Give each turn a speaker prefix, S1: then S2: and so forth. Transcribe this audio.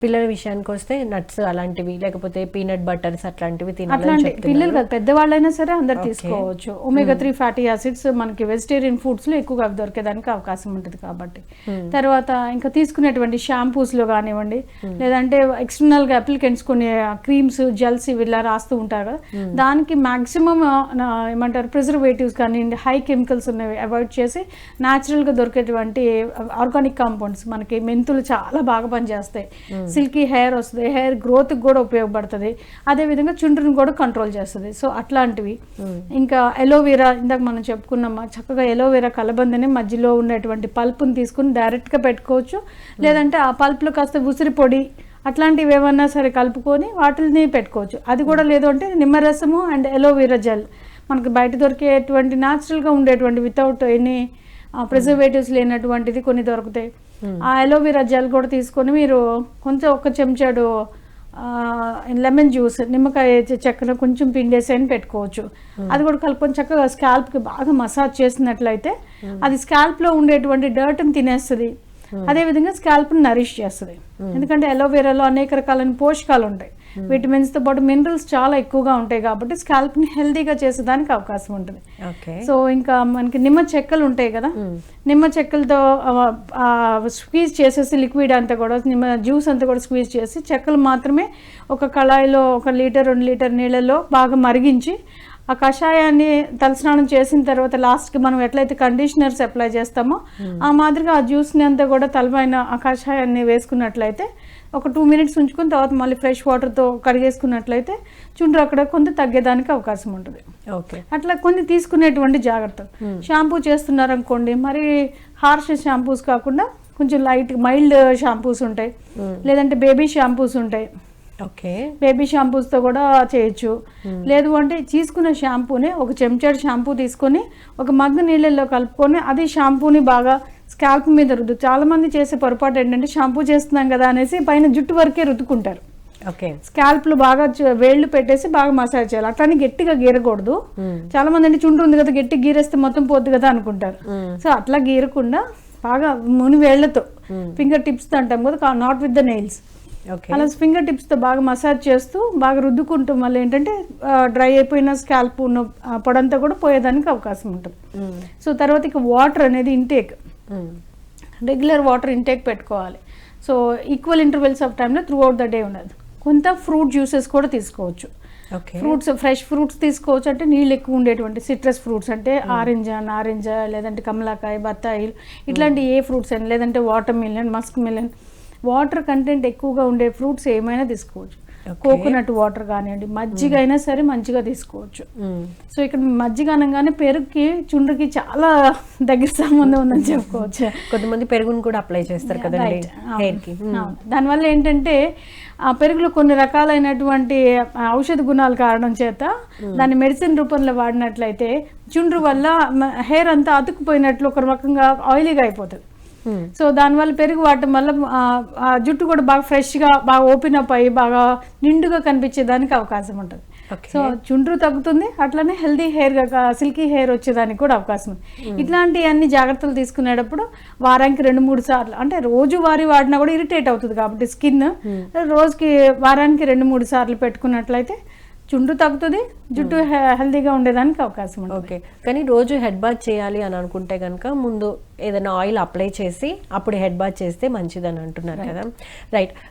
S1: పిల్లల విషయానికి వస్తే నట్స్ అలాంటివి లేకపోతే పీనట్ బటర్స్ అట్లాంటివి
S2: అట్లాంటి పిల్లలు కాదు పెద్దవాళ్ళైనా సరే అందరు తీసుకోవచ్చు. omega-3 ఫ్యాటీ యాసిడ్స్ మనకి వెజిటేరియన్ ఫుడ్స్ లో ఎక్కువగా దొరికేదానికి అవకాశం ఉంటుంది కాబట్టి. తర్వాత ఇంకా తీసుకునేటువంటి షాంపూస్ లో కానివ్వండి, లేదంటే ఎక్స్టర్నల్ గా అప్లికెంట్స్ కొన్ని క్రీమ్స్ జెల్స్ ఇవి ఇలా రాస్తూ ఉంటారు కదా, దానికి మాక్సిమం ఏమంటారు ప్రిజర్వేటివ్స్ కానివ్వండి, హై కెమికల్స్ ఉన్నవి అవాయిడ్ చేసి న్యాచురల్ గా దొరికేటువంటి ఆర్గానిక్ కాంపౌండ్స్, మనకి మెంతులు చాలా బాగా పనిచేస్తాయి, సిల్కీ హెయిర్ వస్తుంది, హెయిర్ గ్రోత్ కూడా ఉపయోగపడుతుంది, అదేవిధంగా చుండ్రుని కూడా కంట్రోల్ చేస్తుంది. సో అట్లాంటివి. ఇంకా ఎలోవెరా ఇందాక మనం చెప్పుకున్నామా, చక్కగా ఎలోవెరా కలబందని మధ్యలో ఉన్నటువంటి పల్పుని తీసుకుని డైరెక్ట్గా పెట్టుకోవచ్చు, లేదంటే ఆ పల్పులో కాస్త ఉసిరి పొడి అట్లాంటివి ఏమన్నా సరే కలుపుకొని వాటిని పెట్టుకోవచ్చు. అది కూడా లేదు అంటే నిమ్మరసము అండ్ ఎలోవెరా జెల్ మనకు బయట దొరికేటువంటి న్యాచురల్గా ఉండేటువంటి వితౌట్ ఎనీ ప్రిజర్వేటివ్స్ లేనటువంటిది కొన్ని దొరుకుతాయి. ఆ అలోవెరా జెల్ కూడా తీసుకొని మీరు కొంచెం ఒక చెంచాడు లెమన్ జ్యూస్, నిమ్మకాయ చక్కెర కొంచెం పిండేసి అని పెట్టుకోవచ్చు. అది కూడా కలుపుకొని చక్కగా స్కాల్ప్కి బాగా మసాజ్ చేసినట్లయితే అది స్కాల్ప్లో ఉండేటువంటి డర్ట్ని తినేస్తుంది, అదేవిధంగా స్కాల్ప్ని నరిష్ చేస్తుంది. ఎందుకంటే అలోవెరాలో అనేక రకాలైన పోషకాలు ఉంటాయి, విటమిన్స్తో పాటు మినరల్స్ చాలా ఎక్కువగా ఉంటాయి కాబట్టి స్కాల్ప్ని హెల్తీగా చేసేదానికి అవకాశం ఉంటుంది. సో ఇంకా మనకి నిమ్మ చెక్కలు ఉంటాయి కదా, నిమ్మ చెక్కలతో స్క్వీజ్ చేసేసి లిక్విడ్ అంతా కూడా నిమ్మ జ్యూస్ అంతా కూడా స్క్వీజ్ చేసి చెక్కలు మాత్రమే ఒక కళాయిలో 1 లీటర్ 2 లీటర్ నీళ్ళలో బాగా మరిగించి ఆ కషాయాన్ని తలస్నానం చేసిన తర్వాత లాస్ట్కి మనం ఎట్లయితే కండిషనర్స్ అప్లై చేస్తామో ఆ మాదిరిగా ఆ జ్యూస్ని అంతా కూడా తలపైన ఆ కషాయాన్ని వేసుకున్నట్లయితే ఒక 2 మినిట్స్ ఉంచుకుని తర్వాత మళ్ళీ ఫ్రెష్ వాటర్తో కడిగేసుకున్నట్లయితే చుండ్రు అక్కడ కొంత తగ్గేదానికి అవకాశం ఉంటుంది. అట్లా కొన్ని తీసుకునేటువంటి జాగ్రత్తలు. షాంపూ చేస్తున్నారనుకోండి, మరి హార్ష్ షాంపూస్ కాకుండా కొంచెం లైట్ మైల్డ్ షాంపూస్ ఉంటాయి, లేదంటే బేబీ షాంపూస్ ఉంటాయి. బేబీ షాంపూస్తో కూడా చేయొచ్చు. లేదు అంటే తీసుకున్న షాంపూని ఒక చెంచాడు షాంపూ తీసుకొని ఒక మగ్గు నీళ్ళల్లో కలుపుకొని అది షాంపూని బాగా స్కాల్ప్ మీద రుద్దు. చాలా మంది చేసే పొరపాటు ఏంటంటే షాంపూ చేస్తున్నాం కదా అనేసి పైన జుట్టు వరకే రుద్దుకుంటారు. స్కాల్ప్లు బాగా వేళ్ళు పెట్టేసి బాగా మసాజ్ చేయాలి, అట్లానే గట్టిగా గీరకూడదు. చాలా మంది అంటే చుండ్రు ఉంది కదా గట్టి గీరేస్తే మొత్తం పోద్ది కదా అనుకుంటారు. సో అట్లా గీరకుండా బాగా ముని వేళ్లతో ఫింగర్ టిప్స్ అంటాం కదా, నాట్ విత్ ద నెయిల్స్, అలా ఫింగర్ టిప్స్తో బాగా మసాజ్ చేస్తూ బాగా రుద్దుకుంటాం వల్ల ఏంటంటే డ్రై అయిపోయిన స్కాల్ప్ ఉన్న పొడంతా కూడా పోయేదానికి అవకాశం ఉంటుంది. సో తర్వాత ఇక వాటర్ అనేది ఇంటేక్, రెగ్యులర్ వాటర్ ఇంటేక్ పెట్టుకోవాలి. సో ఈక్వల్ ఇంటర్వెల్స్ ఆఫ్ టైంలో త్రూ అవుట్ ద డే ఉన్నది. కొంత ఫ్రూట్ జ్యూసెస్ కూడా తీసుకోవచ్చు. ఫ్రూట్స్ ఫ్రెష్ ఫ్రూట్స్ తీసుకోవచ్చు, అంటే నీళ్ళు ఎక్కువ ఉండేటువంటి సిట్రస్ ఫ్రూట్స్ అంటే ఆరెంజ్, నారింజ, లేదంటే కమలాకాయ, బత్తాయిలు ఇట్లాంటి ఏ ఫ్రూట్స్ అయినా, లేదంటే water melon, Musk melon, water content ఎక్కువగా ఉండే ఫ్రూట్స్ ఏమైనా తీసుకోవచ్చు. కోకోనట్ వాటర్ కానివ్వండి, మజ్జిగ అయినా సరే మంచిగా తీసుకోవచ్చు. సో ఇక్కడ మజ్జిగ అనగానే పెరుగుకి చుండ్రుకి చాలా దగ్గర సంబంధం ఉందని చెప్పుకోవచ్చు.
S1: కొంతమంది పెరుగును కూడా అప్లై చేస్తారు కదా హెయిర్కి.
S2: దానివల్ల ఏంటంటే ఆ పెరుగులో కొన్ని రకాలైనటువంటి ఔషధ గుణాల కారణం చేత దాన్ని మెడిసిన్ రూపంలో వాడినట్లయితే చుండ్రు వల్ల హెయిర్ అంతా అతుక్కుపోయినట్లు ఒక రకంగా ఆయిలీగా అయిపోతుంది. సో దానివల్ల పెరుగు వాడటం వల్ల జుట్టు కూడా బాగా ఫ్రెష్గా బాగా ఓపెన్ అప్ అయ్యి బాగా నిండుగా కనిపించేదానికి అవకాశం ఉంటుంది. సో చుండ్రు తగ్గుతుంది, అట్లనే హెల్దీ హెయిర్గా సిల్కీ హెయిర్ వచ్చేదానికి కూడా అవకాశం ఉంది. ఇట్లాంటి అన్ని జాగ్రత్తలు తీసుకునేటప్పుడు వారానికి 2-3 సార్లు, అంటే రోజు వారి వాడినా కూడా ఇరిటేట్ అవుతుంది కాబట్టి స్కిన్, రోజుకి వారానికి 2-3 సార్లు పెట్టుకున్నట్లయితే చుండ్రు తగ్గుతుంది, జుట్టు హెల్దీగా ఉండేదానికి అవకాశం ఉంటుంది.
S1: కానీ రోజు హెడ్ బాత్ చేయాలి అని అనుకుంటే కనుక ముందు ఏదైనా ఆయిల్ అప్లై చేసి అప్పుడు హెడ్ బాత్ చేస్తే మంచిదని అంటున్నారు కదా, రైట్.